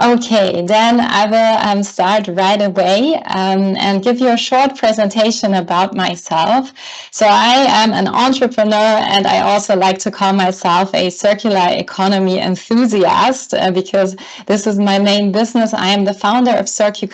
Okay, then I will start right away and give you a short presentation about myself. So I am an entrepreneur, and I also like to call myself a circular economy enthusiast because this is my main business. I am the founder of Circu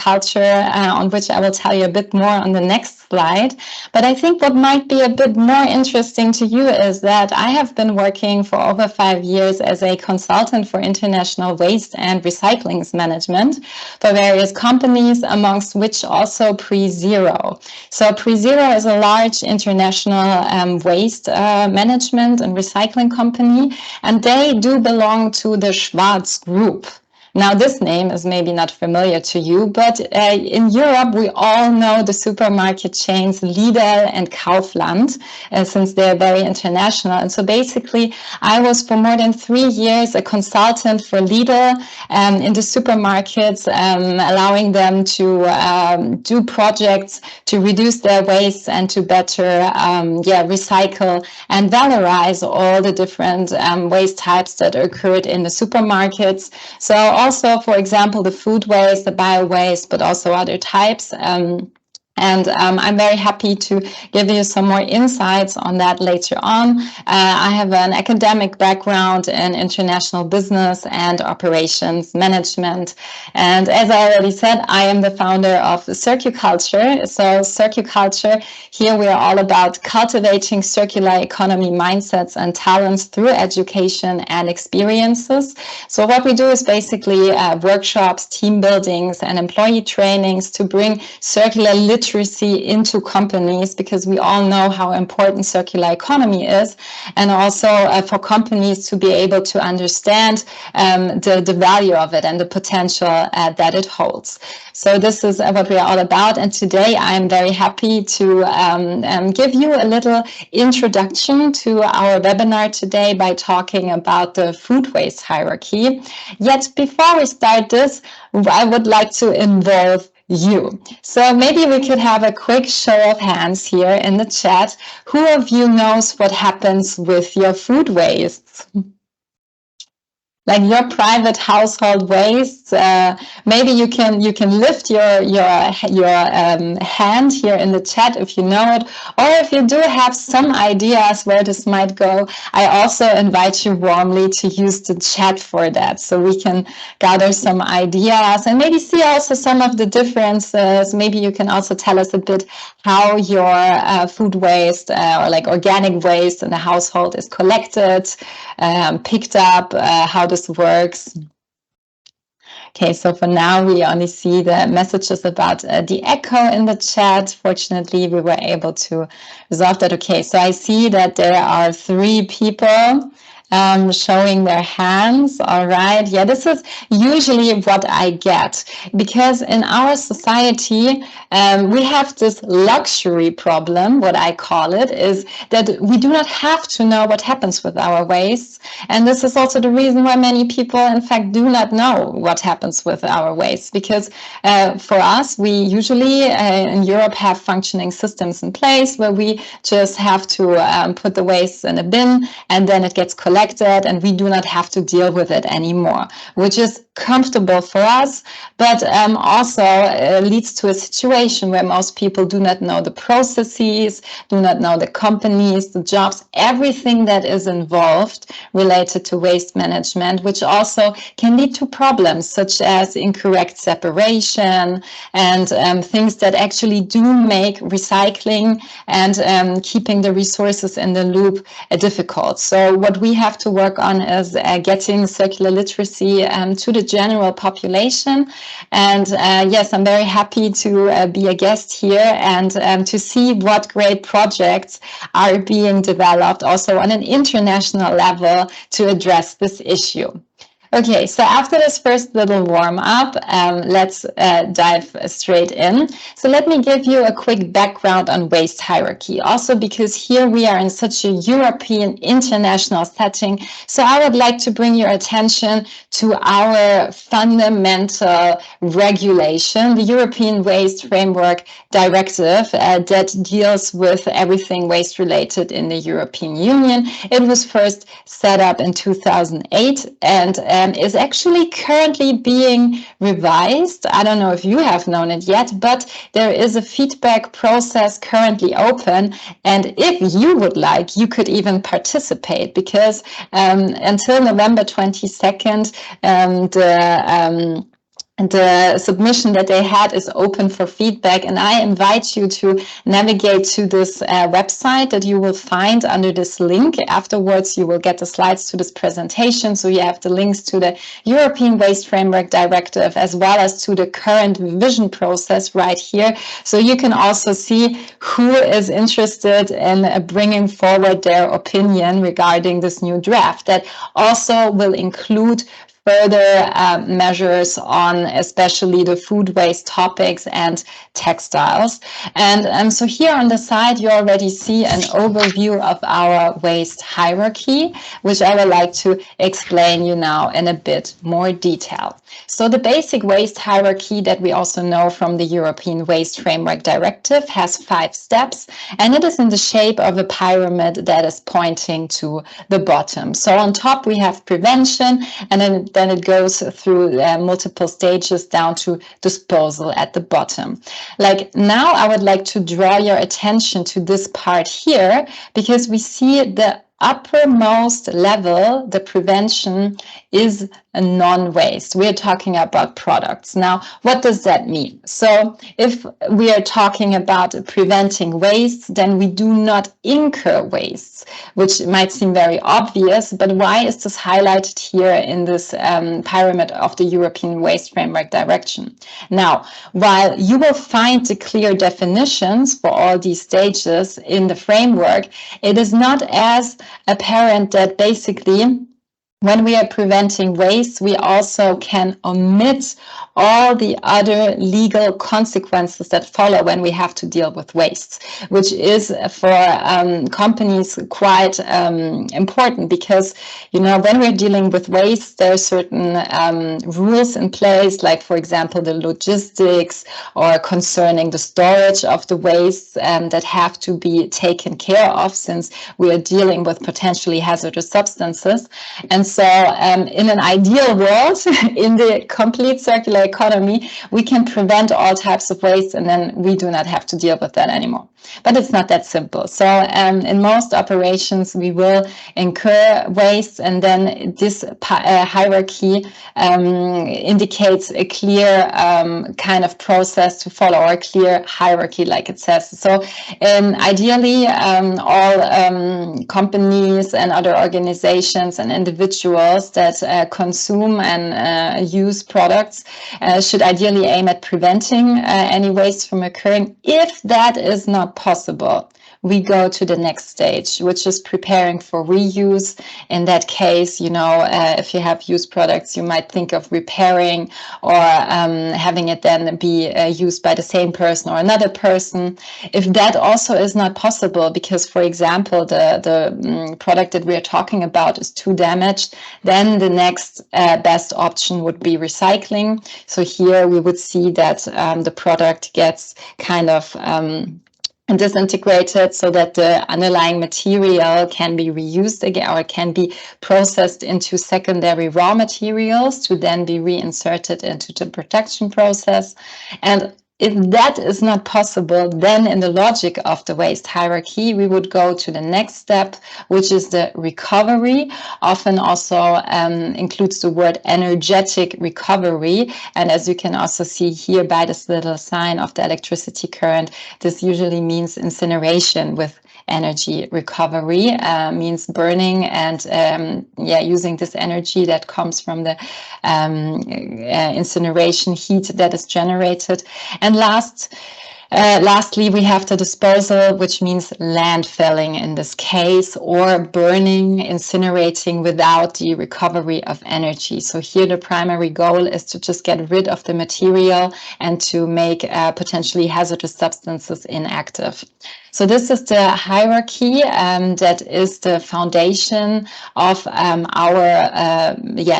on which I will tell you a bit more on the next slide. But I think what might be a bit more interesting to you is that I have been working for over 5 years as a consultant for international waste and recycling management for various companies, amongst which also PreZero. So PreZero is a large international waste management and recycling company, and they do belong to the Schwarz Group. Now, this name is maybe not familiar to you, but in Europe, we all know the supermarket chains Lidl and Kaufland, since they're very international. And so basically, I was for more than 3 years a consultant for Lidl in the supermarkets, allowing them to do projects to reduce their waste and to better recycle and valorize all the different waste types that occurred in the supermarkets. So also, for example, the food waste, the bio waste, but also other types. And I'm very happy to give you some more insights on that later on. I have an academic background in international business and operations management. And as I already said, I am the founder of Circu. So Circu, here we are all about cultivating circular economy mindsets and talents through education and experiences. So what we do is basically workshops, team buildings, and employee trainings to bring circular literacy into companies, because we all know how important circular economy is, and also for companies to be able to understand the value of it and the potential that it holds. So this is what we are all about, and today I'm very happy to give you a little introduction to our webinar today by talking about the food waste hierarchy. Yet before we start this, I would like to involve you. So maybe we could have a quick show of hands here in the chat. Who of you knows what happens with your food waste? Like your private household waste. Maybe you can lift your hand here in the chat if you know it, or if you do have some ideas where this might go. I also invite you warmly to use the chat for that, so we can gather some ideas and maybe see also some of the differences. Maybe you can also tell us a bit how your food waste or like organic waste in the household is collected, picked up, how this works. Okay, so for now we only see the messages about the echo in the chat. Fortunately, we were able to resolve that. Okay, so I see that there are 3 people showing their hands. All right. Yeah, this is usually what I get, because in our society, we have this luxury problem, what I call it, is that we do not have to know what happens with our waste. And this is also the reason why many people, in fact, do not know what happens with our waste, because for us, we usually in Europe have functioning systems in place where we just have to put the waste in a bin, and then it gets collected, and we do not have to deal with it anymore, which is comfortable for us, but also leads to a situation where most people do not know the processes, do not know the companies, the jobs, everything that is involved related to waste management, which also can lead to problems such as incorrect separation and things that actually do make recycling and keeping the resources in the loop difficult. So what we have to work on is getting circular literacy to the general population. And yes, I'm very happy to be a guest here and to see what great projects are being developed also on an international level to address this issue. Okay, so after this first little warm-up, let's dive straight in. So let me give you a quick background on waste hierarchy, also because here we are in such a European international setting. So I would like to bring your attention to our fundamental regulation, the European Waste Framework Directive that deals with everything waste-related in the European Union. It was first set up in 2008, and is actually currently being revised. I don't know if you have known it yet, but there is a feedback process currently open. And if you would like, you could even participate, because until November 22nd, the submission that they had is open for feedback, and I invite you to navigate to this website that you will find under this link. Afterwards, you will get the slides to this presentation, so you have the links to the European Waste Framework Directive as well as to the current revision process right here. So you can also see who is interested in bringing forward their opinion regarding this new draft that also will include further measures on especially the food waste topics and textiles. And so here on the side, you already see an overview of our waste hierarchy, which I would like to explain you now in a bit more detail. So the basic waste hierarchy that we also know from the European Waste Framework Directive has 5 steps, and it is in the shape of a pyramid that is pointing to the bottom. So on top we have prevention, and then it goes through multiple stages down to disposal at the bottom. Like now I would like to draw your attention to this part here, because we see the uppermost level, the prevention, is a non-waste. We're talking about products. Now, what does that mean? So if we are talking about preventing waste, then we do not incur wastes, which might seem very obvious, but why is this highlighted here in this pyramid of the European Waste Framework Direction? Now, while you will find the clear definitions for all these stages in the framework, it is not as apparent that basically when we are preventing waste, we also can omit all the other legal consequences that follow when we have to deal with waste, which is for companies quite important, because, you know, when we're dealing with waste, there are certain rules in place, like, for example, the logistics or concerning the storage of the waste that have to be taken care of, since we are dealing with potentially hazardous substances. And so in an ideal world, in the complete circular economy, we can prevent all types of waste, and then we do not have to deal with that anymore. But it's not that simple. So in most operations, we will incur waste, and then this hierarchy indicates a clear kind of process to follow, or a clear hierarchy, like it says. So ideally, all companies and other organizations and individuals that consume and use products should ideally aim at preventing any waste from occurring. If that is not possible, we go to the next stage, which is preparing for reuse. In that case, you know, if you have used products, you might think of repairing or having it then be used by the same person or another person. If that also is not possible, because, for example, the product that we are talking about is too damaged, then the next best option would be recycling. So here we would see that the product gets kind of disintegrated, so that the underlying material can be reused again, or can be processed into secondary raw materials to then be reinserted into the production process. And if that is not possible, then in the logic of the waste hierarchy, we would go to the next step, which is the recovery. Often also includes the word energetic recovery. And as you can also see here by this little sign of the electricity current, this usually means incineration with energy recovery, means burning and using this energy that comes from the incineration heat that is generated. And lastly, we have the disposal, which means landfilling in this case, or burning, incinerating without the recovery of energy. So here the primary goal is to just get rid of the material and to make potentially hazardous substances inactive. So this is the hierarchy that is the foundation of our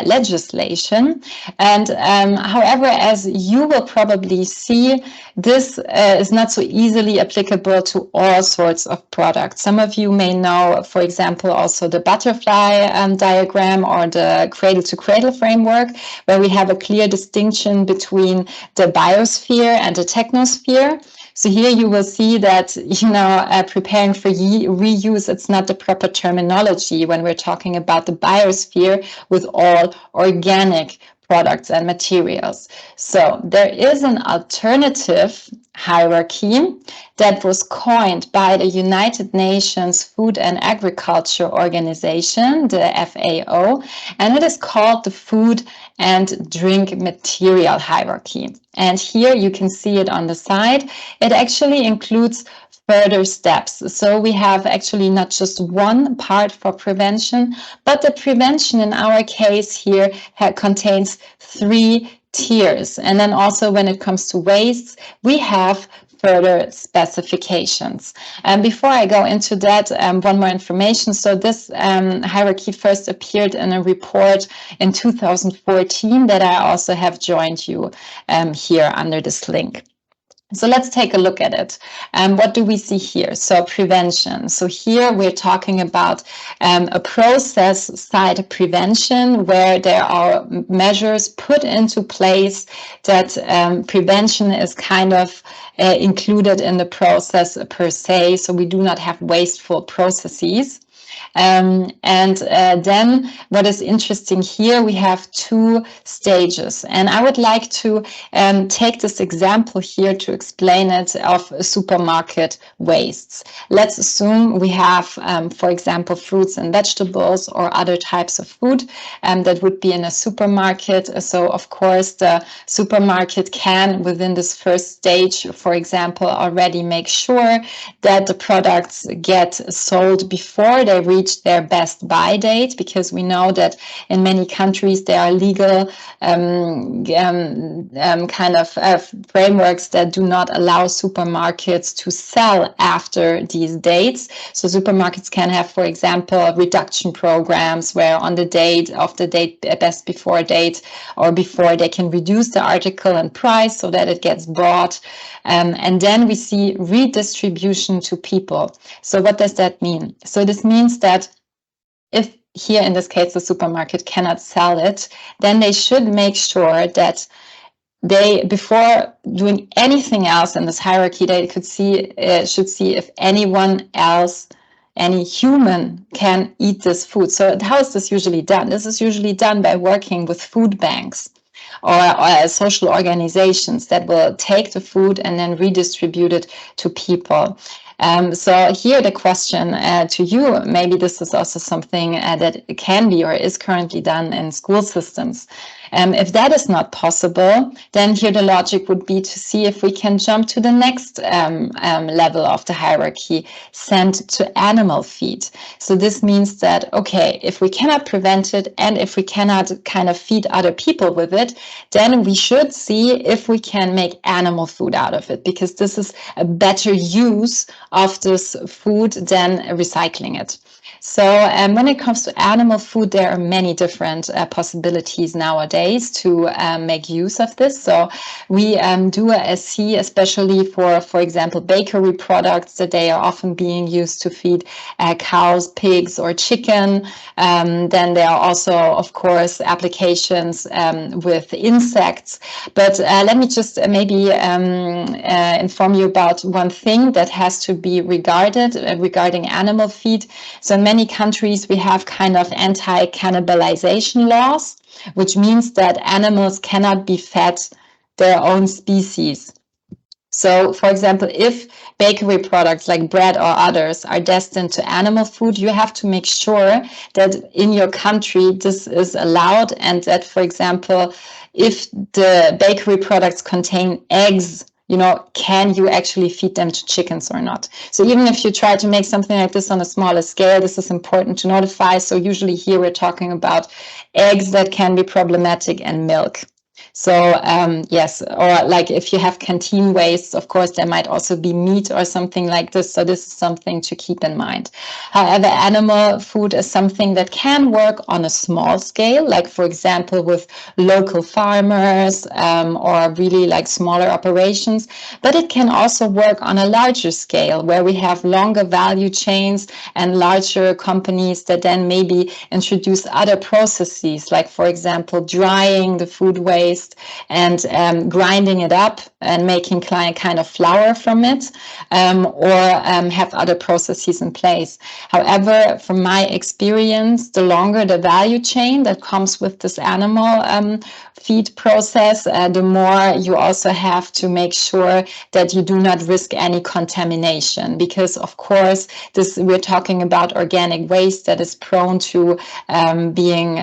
legislation. And however, as you will probably see, this is not so easily applicable to all sorts of products. Some of you may know, for example, also the butterfly diagram or the cradle-to-cradle framework, where we have a clear distinction between the biosphere and the technosphere. So here you will see that, preparing for reuse, it's not the proper terminology when we're talking about the biosphere with all organic products and materials. So there is an alternative hierarchy that was coined by the United Nations Food and Agriculture Organization, the FAO, and it is called the Food and Drink Material Hierarchy. And here you can see it on the side. It actually includes further steps. So we have actually not just one part for prevention, but the prevention in our case here contains 3 tiers. And then also when it comes to waste, we have further specifications. And before I go into that, one more information. So this hierarchy first appeared in a report in 2014 that I also have joined you here under this link. So let's take a look at it. What do we see here? So prevention. So here we're talking about a process side prevention where there are measures put into place that prevention is kind of included in the process per se. So we do not have wasteful processes. Then what is interesting here, we have 2 stages. And I would like to take this example here to explain it of supermarket wastes. Let's assume we have, for example, fruits and vegetables or other types of food that would be in a supermarket. So, of course, the supermarket can, within this first stage, for example, already make sure that the products get sold before they reach their best buy date, because we know that in many countries there are legal frameworks that do not allow supermarkets to sell after these dates. So supermarkets can have, for example, reduction programs where on the date of the date, best before date or before, they can reduce the article in price so that it gets bought. And then we see redistribution to people. So what does that mean? So this means that if here in this case the supermarket cannot sell it, then they should make sure that they, before doing anything else in this hierarchy, they should see if anyone else, any human, can eat this food. So how is this usually done? This is usually done by working with food banks or social organizations that will take the food and then redistribute it to people. So here the question to you, maybe this is also something that can be or is currently done in school systems. If that is not possible, then here the logic would be to see if we can jump to the next level of the hierarchy, sent to animal feed. So this means that, okay, if we cannot prevent it and if we cannot kind of feed other people with it, then we should see if we can make animal food out of it, because this is a better use of this food than recycling it. So when it comes to animal food, there are many different possibilities nowadays to make use of this. So we do see, especially for example, bakery products, that they are often being used to feed cows, pigs, or chicken. Then there are also, of course, applications with insects. But let me just maybe inform you about one thing that has to be regarding animal feed. So in many countries, we have kind of anti-cannibalization laws, which means that animals cannot be fed their own species. So, for example, if bakery products like bread or others are destined to animal food, you have to make sure that in your country this is allowed, and that, for example, if the bakery products contain eggs, can you actually feed them to chickens or not? So even if you try to make something like this on a smaller scale, this is important to notify. So usually here we're talking about eggs that can be problematic and milk. So yes, or like if you have canteen waste, of course, there might also be meat or something like this. So this is something to keep in mind. However, animal food is something that can work on a small scale, like for example, with local farmers or really like smaller operations. But it can also work on a larger scale where we have longer value chains and larger companies that then maybe introduce other processes, like for example, drying the food waste and grinding it up and making kind of flour from it, or have other processes in place. However, from my experience, the longer the value chain that comes with this animal feed process, the more you also have to make sure that you do not risk any contamination, because of course we're talking about organic waste that is prone to being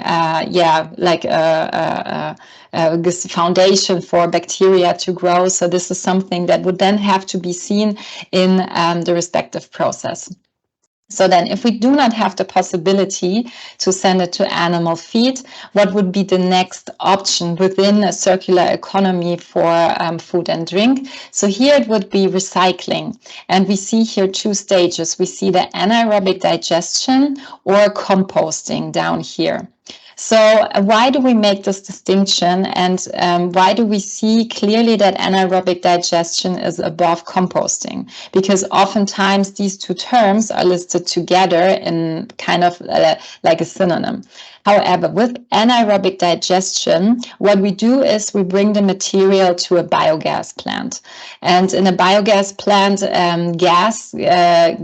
this foundation for bacteria to grow. So this is something that would then have to be seen in the respective process. So then if we do not have the possibility to send it to animal feed, what would be the next option within a circular economy for food and drink? So here it would be recycling. And we see here two stages. We see the anaerobic digestion or composting down here. So why do we make this distinction, and why do we see clearly that anaerobic digestion is above composting? Because oftentimes these two terms are listed together in kind of like a synonym. However, with anaerobic digestion, what we do is we bring the material to a biogas plant. And in a biogas plant, gas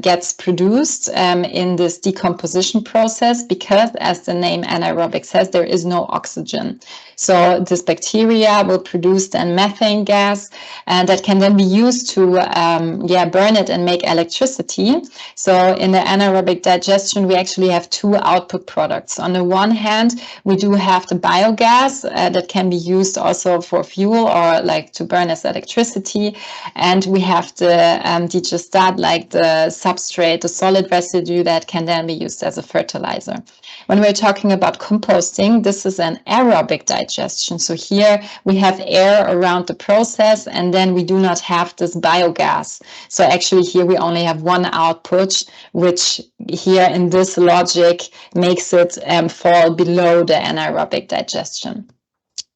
gets produced in this decomposition process because, as the name anaerobic says, there is no oxygen. So this bacteria will produce then methane gas, and that can then be used to burn it and make electricity. So in the anaerobic digestion, we actually have two output products. On the one hand, we do have the biogas that can be used also for fuel or like to burn as electricity. And we have the digestat, like the substrate, the solid residue that can then be used as a fertilizer. When we're talking about composting, this is an aerobic digestion. So here we have air around the process, and then we do not have this biogas. So actually here we only have one output, which here in this logic makes it fall below the anaerobic digestion.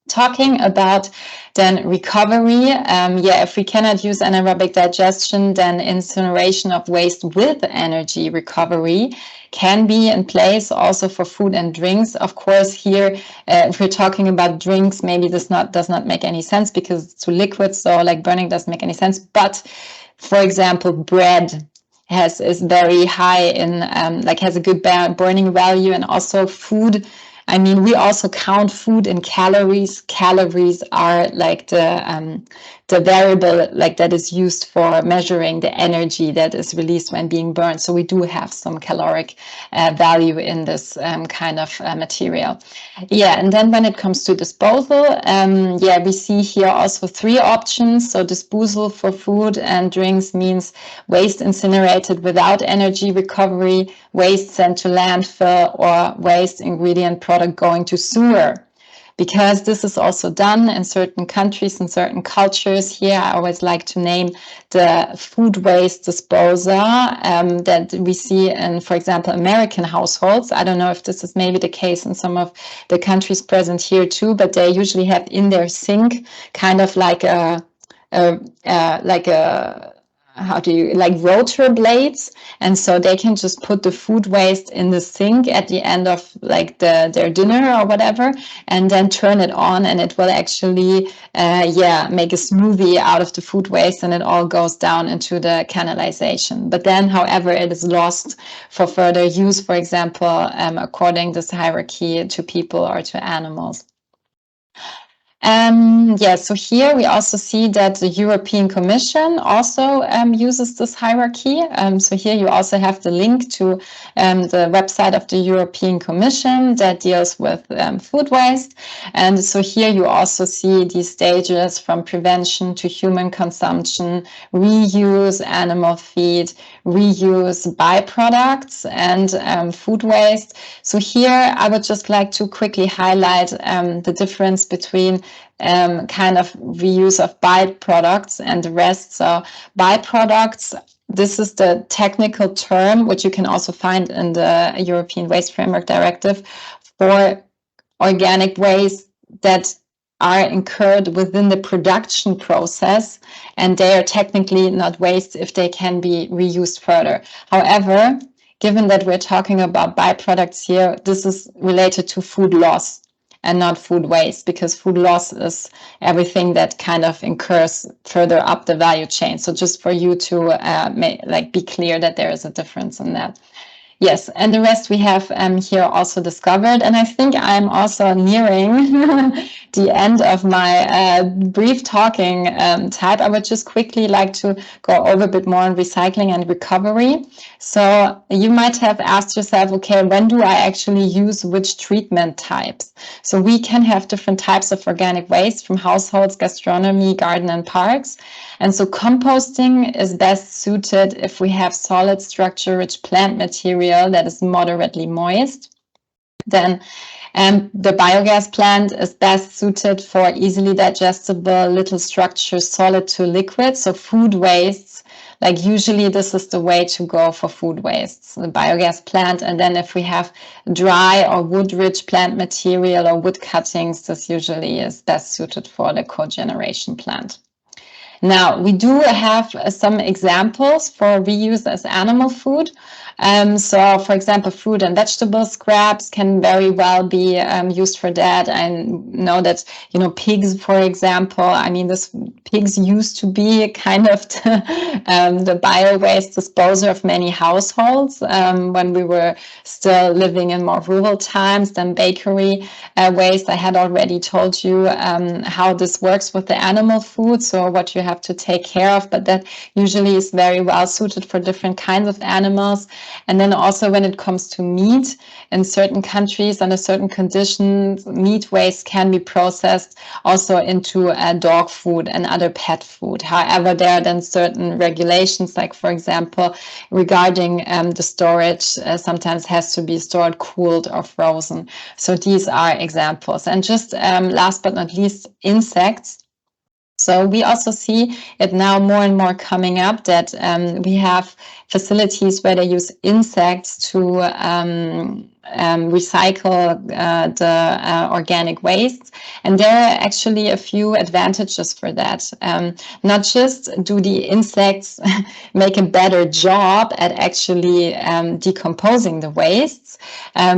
Talking about then recovery, if we cannot use anaerobic digestion, then incineration of waste with energy recovery can be in place also for food and drinks. Of course, here, if we're talking about drinks, maybe this does not make any sense because it's too liquid, so like burning doesn't make any sense. But for example, bread is very high in, has a good burning value, and also food. I mean, we also count food in calories. Calories are like the variable like that is used for measuring the energy that is released when being burned. So we do have some caloric value in this kind of material. Yeah, and then when it comes to disposal, we see here also three options. So disposal for food and drinks means waste incinerated without energy recovery, waste sent to landfill, or waste ingredient product going to sewer. Because this is also done in certain countries and certain cultures. Here, I always like to name the food waste disposer that we see in, for example, American households. I don't know if this is maybe the case in some of the countries present here too, but they usually have in their sink kind of like rotor blades, and so they can just put the food waste in the sink at the end of like their dinner or whatever, and then turn it on, and it will actually make a smoothie out of the food waste, and it all goes down into the canalization. But then, however, it is lost for further use, for example, according this hierarchy to people or to animals. So here we also see that the European Commission also uses this hierarchy. So here you also have the link to the website of the European Commission that deals with food waste. And so here you also see these stages from prevention to human consumption, reuse, animal feed, reuse byproducts, and food waste. So here I would just like to quickly highlight the difference between kind of reuse of byproducts and the rest. So byproducts, this is the technical term, which you can also find in the European Waste Framework Directive, for organic waste that are incurred within the production process, and they are technically not waste if they can be reused further. However, given that we're talking about byproducts here, this is related to food loss and not food waste, because food loss is everything that kind of incurs further up the value chain. So just for you to be clear that there is a difference in that. Yes, and the rest we have here also discovered. And I think I'm also nearing the end of my brief talking type. I would just quickly like to go over a bit more on recycling and recovery. So you might have asked yourself, okay, when do I actually use which treatment types? So we can have different types of organic waste from households, gastronomy, garden and parks. And so composting is best suited if we have solid structure-rich plant material that is moderately moist. Then the biogas plant is best suited for easily digestible, little structure, solid to liquid. So food wastes, like usually this is the way to go for food wastes, the biogas plant. And then if we have dry or wood-rich plant material or wood cuttings, this usually is best suited for the cogeneration plant. Now, we do have some examples for reuse as animal food. So, for example, fruit and vegetable scraps can very well be used for that. I know that, pigs, for example, pigs used to be kind of the bio-waste disposer of many households when we were still living in more rural times than bakery waste. I had already told you how this works with the animal food, so what you have to take care of, but that usually is very well suited for different kinds of animals. And then also when it comes to meat, in certain countries under certain conditions, meat waste can be processed also into dog food and other pet food. However, there are then certain regulations, like for example, regarding the storage, sometimes has to be stored cooled or frozen. So these are examples. And just last but not least, insects. So we also see it now more and more coming up that we have facilities where they use insects to recycle the organic waste. And there are actually a few advantages for that. Not just do the insects make a better job at actually decomposing the wastes,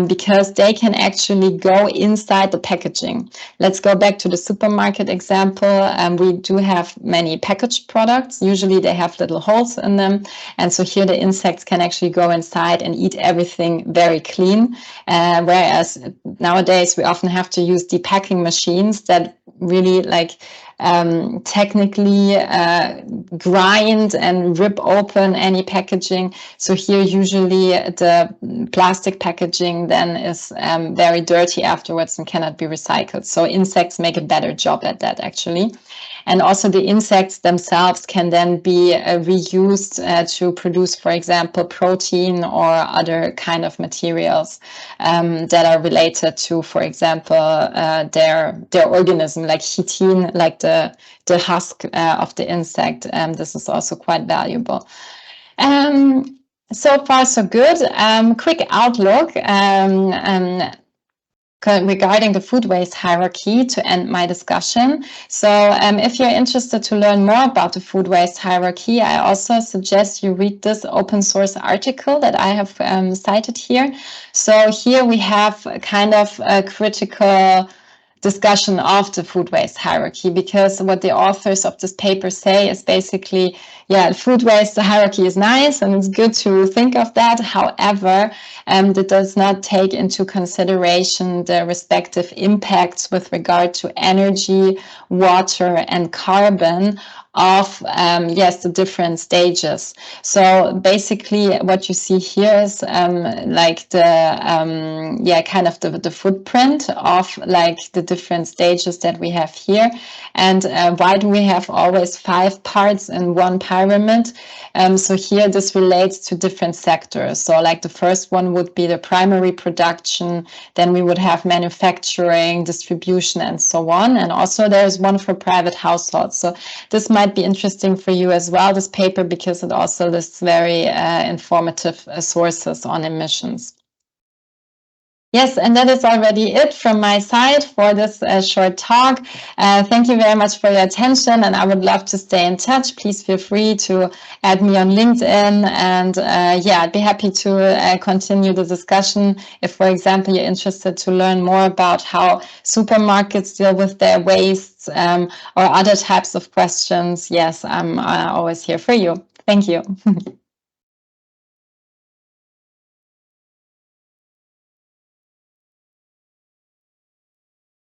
because they can actually go inside the packaging. Let's go back to the supermarket example. We do have many packaged products. Usually they have little holes in them. And so here the insects can actually go inside and eat everything very clean. Whereas nowadays we often have to use depacking machines that really technically grind and rip open any packaging. So here usually the plastic packaging then is very dirty afterwards and cannot be recycled. So insects make a better job at that actually. And also the insects themselves can then be reused to produce, for example, protein or other kind of materials that are related to, for example, their organism, like chitin, like the husk of the insect. This is also quite valuable. So far, so good. Quick outlook. Regarding the food waste hierarchy to end my discussion. So if you're interested to learn more about the food waste hierarchy, I also suggest you read this open source article that I have cited here. So here we have kind of a critical discussion of the food waste hierarchy, because what the authors of this paper say is basically, yeah, food waste hierarchy is nice and it's good to think of that. However, that does not take into consideration the respective impacts with regard to energy, water, and carbon of yes, the different stages. So basically what you see here is like the kind of the footprint of like the different stages that we have here. And why do we have always 5 parts in one pyramid? So here this relates to different sectors. So like the first one would be the primary production, then we would have manufacturing, distribution, and so on. And also there's one for private households. So this might be interesting for you as well, this paper, because it also lists very informative sources on emissions. Yes, and that is already it from my side for this short talk. Thank you very much for your attention, and I would love to stay in touch. Please feel free to add me on LinkedIn, and I'd be happy to continue the discussion. If, for example, you're interested to learn more about how supermarkets deal with their wastes or other types of questions, yes, I'm always here for you. Thank you.